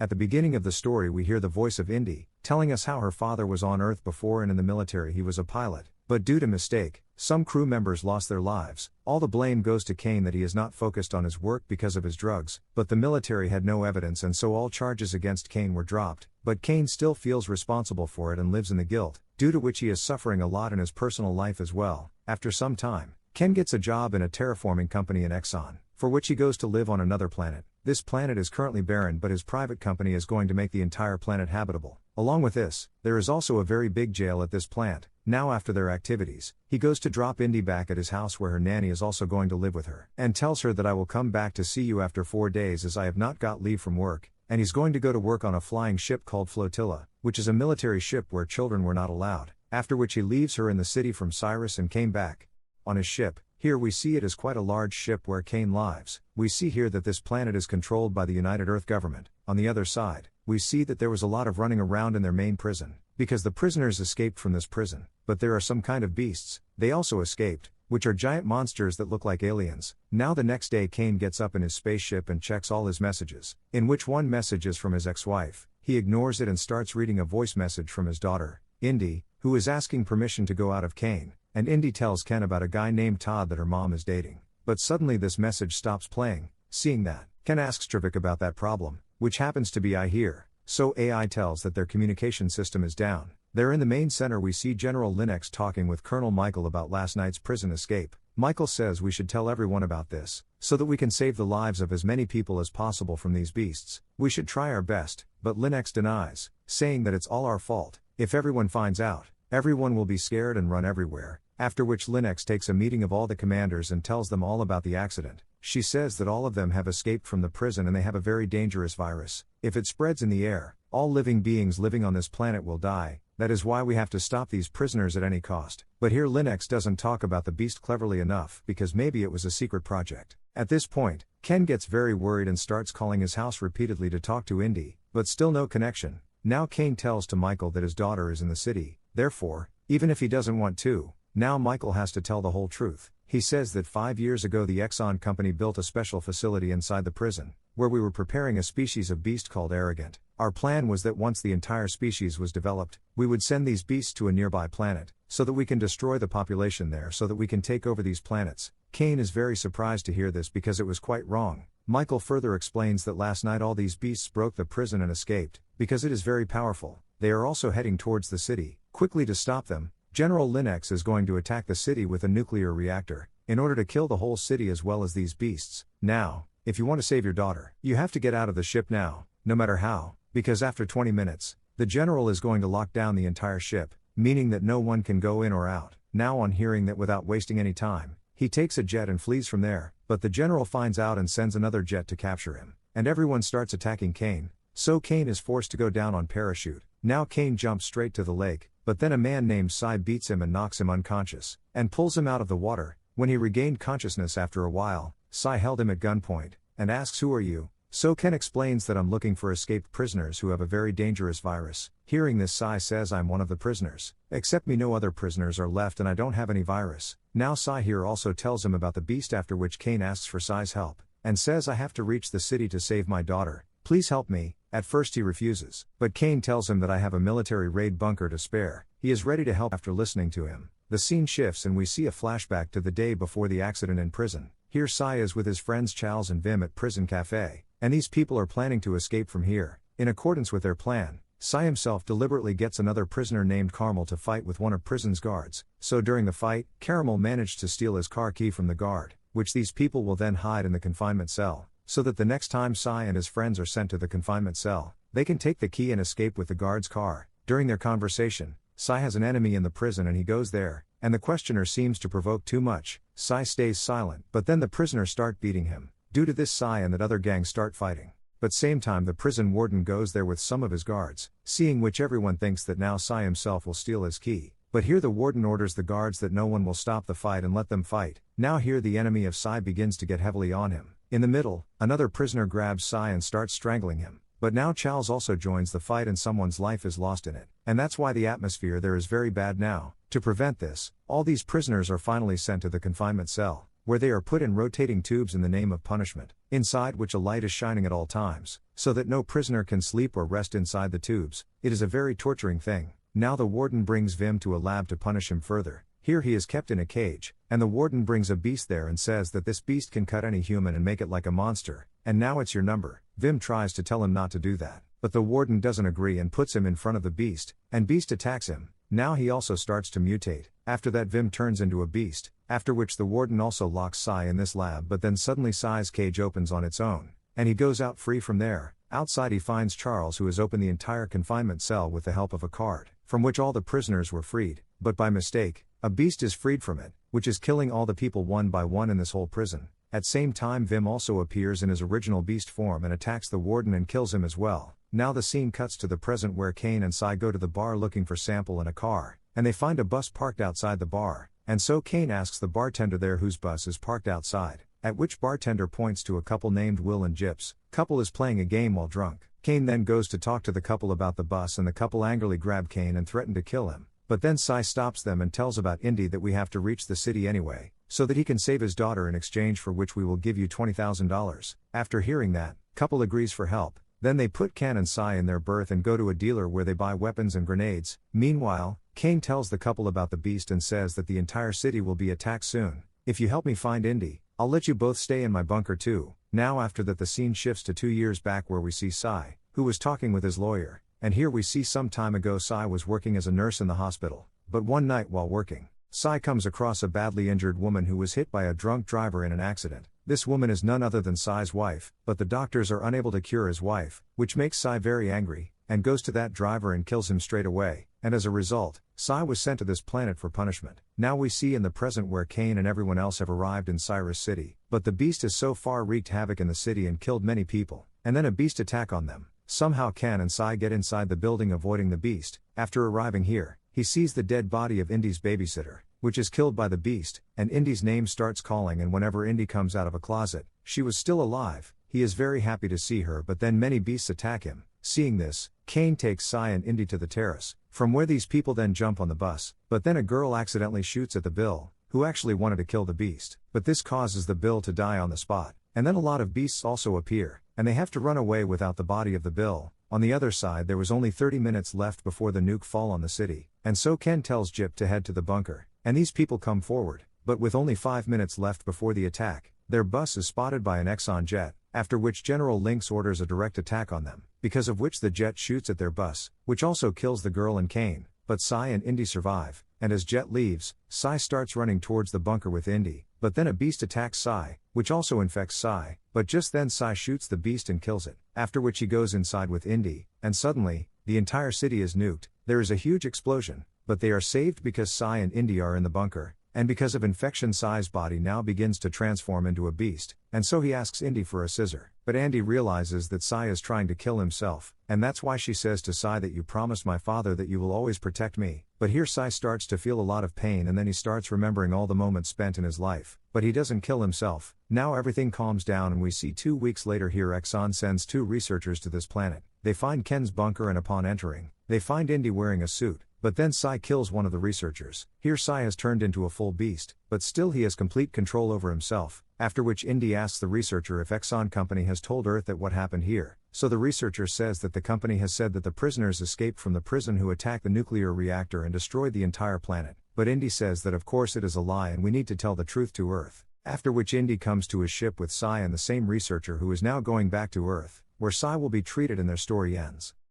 At the beginning of the story we hear the voice of Indi, telling us how her father was on Earth before and in the military he was a pilot, but due to mistake, some crew members lost their lives. All the blame goes to Kane that he is not focused on his work because of his drugs, but the military had no evidence and so all charges against Kane were dropped, but Kane still feels responsible for it and lives in the guilt, due to which he is suffering a lot in his personal life as well. After some time, Ken gets a job in a terraforming company in Exor, for which he goes to live on another planet. This planet is currently barren but his private company is going to make the entire planet habitable. Along with this, there is also a very big jail at this plant. Now after their activities, he goes to drop Indi back at his house where her nanny is also going to live with her, and tells her that I will come back to see you after 4 days as I have not got leave from work, and he's going to go to work on a flying ship called Flotilla, which is a military ship where children were not allowed, after which he leaves her in the city from Cyrus and came back on his ship. Here we see it is quite a large ship where Kane lives. We see here that this planet is controlled by the United Earth government. On the other side, we see that there was a lot of running around in their main prison, because the prisoners escaped from this prison, but there are some kind of beasts, they also escaped, which are giant monsters that look like aliens. Now the next day Kane gets up in his spaceship and checks all his messages, in which one message is from his ex-wife. He ignores it and starts reading a voice message from his daughter, Indi, who is asking permission to go out of Kane. And Indi tells Ken about a guy named Todd that her mom is dating. But suddenly this message stops playing. Seeing that, Ken asks Travik about that problem, which happens to be I here. So AI tells that their communication system is down. There in the main center we see General Linux talking with Colonel Michael about last night's prison escape. Michael says we should tell everyone about this, so that we can save the lives of as many people as possible from these beasts. We should try our best, but Linux denies, saying that it's all our fault. If everyone finds out, everyone will be scared and run everywhere. After which Linux takes a meeting of all the commanders and tells them all about the accident. She says that all of them have escaped from the prison and they have a very dangerous virus. If it spreads in the air, all living beings living on this planet will die. That is why we have to stop these prisoners at any cost. But here Linux doesn't talk about the beast cleverly enough because maybe it was a secret project. At this point, Ken gets very worried and starts calling his house repeatedly to talk to Indi, but still no connection. Now Kane tells to Michael that his daughter is in the city, therefore, even if he doesn't want to, now Michael has to tell the whole truth. He says that 5 years ago the Exor company built a special facility inside the prison, where we were preparing a species of beast called Arrogant. Our plan was that once the entire species was developed, we would send these beasts to a nearby planet, so that we can destroy the population there so that we can take over these planets. Kane is very surprised to hear this because it was quite wrong. Michael further explains that last night all these beasts broke the prison and escaped, because it is very powerful. They are also heading towards the city. Quickly to stop them, General Linux is going to attack the city with a nuclear reactor, in order to kill the whole city as well as these beasts. Now, if you want to save your daughter, you have to get out of the ship now, no matter how, because after 20 minutes, the general is going to lock down the entire ship, meaning that no one can go in or out. Now on hearing that without wasting any time, he takes a jet and flees from there, but the general finds out and sends another jet to capture him, and everyone starts attacking Kane, so Kane is forced to go down on parachute. Now Kane jumps straight to the lake, but then a man named Sy beats him and knocks him unconscious, and pulls him out of the water. When he regained consciousness after a while, Sy held him at gunpoint, and asks who are you? So Ken explains that I'm looking for escaped prisoners who have a very dangerous virus. Hearing this Sy says I'm one of the prisoners, except me no other prisoners are left and I don't have any virus. Now Sy here also tells him about the beast after which Kane asks for Sy's help, and says I have to reach the city to save my daughter, please help me. At first he refuses, but Kane tells him that I have a military raid bunker to spare. He is ready to help after listening to him. The scene shifts and we see a flashback to the day before the accident in prison. Here Sy is with his friends Charles and Vim at Prison Cafe, and these people are planning to escape from here. In accordance with their plan, Sy himself deliberately gets another prisoner named Carmel to fight with one of prison's guards. So during the fight, Caramel managed to steal his car key from the guard, which these people will then hide in the confinement cell, so that the next time Sy and his friends are sent to the confinement cell, they can take the key and escape with the guard's car. During their conversation, Sy has an enemy in the prison and he goes there, and the questioner seems to provoke too much. Sy stays silent, but then the prisoners start beating him. Due to this, Sy and that other gang start fighting. But same time the prison warden goes there with some of his guards, seeing which everyone thinks that now Sy himself will steal his key. But here the warden orders the guards that no one will stop the fight and let them fight. Now here the enemy of Sy begins to get heavily on him. In the middle, another prisoner grabs Sy and starts strangling him. But now Charles also joins the fight and someone's life is lost in it. And that's why the atmosphere there is very bad now. To prevent this, all these prisoners are finally sent to the confinement cell, where they are put in rotating tubes in the name of punishment, inside which a light is shining at all times. so that no prisoner can sleep or rest inside the tubes. It is a very torturing thing. Now the warden brings Vim to a lab to punish him further. Here he is kept in a cage, and the warden brings a beast there and says that this beast can cut any human and make it like a monster, and now it's your number. Vim tries to tell him not to do that, but the warden doesn't agree and puts him in front of the beast, and beast attacks him. Now he also starts to mutate. After that Vim turns into a beast, after which the warden also locks Sy in this lab, but then suddenly Sy's cage opens on its own, and he goes out free from there. Outside he finds Charles, who has opened the entire confinement cell with the help of a card, from which all the prisoners were freed, but by mistake, a beast is freed from it, which is killing all the people one by one in this whole prison. At same time Vim also appears in his original beast form and attacks the warden and kills him as well. Now the scene cuts to the present where Kane and Sy go to the bar looking for sample in a car, and they find a bus parked outside the bar, and so Kane asks the bartender there whose bus is parked outside, at which bartender points to a couple named Will and Gyps. Couple is playing a game while drunk. Kane then goes to talk to the couple about the bus and the couple angrily grab Kane and threaten to kill him, but then Sy stops them and tells about Indi that we have to reach the city anyway, so that he can save his daughter, in exchange for which we will give you $20,000. After hearing that, couple agrees for help. Then they put Kane and Sy in their berth and go to a dealer where they buy weapons and grenades. Meanwhile, Kane tells the couple about the beast and says that the entire city will be attacked soon. If you help me find Indi, I'll let you both stay in my bunker too. Now after that the scene shifts to 2 years back where we see Sy, who was talking with his lawyer, and here we see some time ago Sy was working as a nurse in the hospital, but one night while working, Sy comes across a badly injured woman who was hit by a drunk driver in an accident. This woman is none other than Sy's wife, but the doctors are unable to cure his wife, which makes Sy very angry, and goes to that driver and kills him straight away, and as a result, Sy was sent to this planet for punishment. Now we see in the present where Kane and everyone else have arrived in Cyrus City, but the beast has so far wreaked havoc in the city and killed many people, and then a beast attack on them. Somehow Kane and Sy get inside the building avoiding the beast. After arriving here, he sees the dead body of Indi's babysitter, which is killed by the beast, and Indi's name starts calling, and whenever Indi comes out of a closet, she was still alive. He is very happy to see her, but then many beasts attack him. Seeing this, Kane takes Sy and Indi to the terrace, from where these people then jump on the bus, but then a girl accidentally shoots at the Bill, who actually wanted to kill the beast, but this causes the Bill to die on the spot, and then a lot of beasts also appear, and they have to run away without the body of the Bill. On the other side there was only 30 minutes left before the nuke fall on the city, and so Ken tells Gyp to head to the bunker, and these people come forward, but with only 5 minutes left before the attack, their bus is spotted by an Exxon jet, after which General Lynx orders a direct attack on them, because of which the jet shoots at their bus, which also kills the girl and Kane, but Sy and Indi survive, and as Jet leaves, Sy starts running towards the bunker with Indi, but then a beast attacks Sy, which also infects Sy, but just then Sy shoots the beast and kills it, after which he goes inside with Indi, and suddenly, the entire city is nuked. There is a huge explosion, but they are saved because Sy and Indi are in the bunker, and because of infection Sy's body now begins to transform into a beast, and so he asks Indi for a scissor, but Indi realizes that Sy is trying to kill himself, and that's why she says to Sy that you promised my father that you will always protect me. But here Sy starts to feel a lot of pain, and then he starts remembering all the moments spent in his life, but he doesn't kill himself. Now everything calms down and we see 2 weeks later here Exxon sends 2 researchers to this planet. They find Ken's bunker, and upon entering, they find Indi wearing a suit, but then Sy kills one of the researchers. Here Sy has turned into a full beast, but still he has complete control over himself, after which Indi asks the researcher if Exxon Company has told Earth that what happened here, so the researcher says that the company has said that the prisoners escaped from the prison who attacked the nuclear reactor and destroyed the entire planet, but Indi says that of course it is a lie and we need to tell the truth to Earth, after which Indi comes to his ship with Sy and the same researcher who is now going back to Earth, where Sy will be treated and their story ends.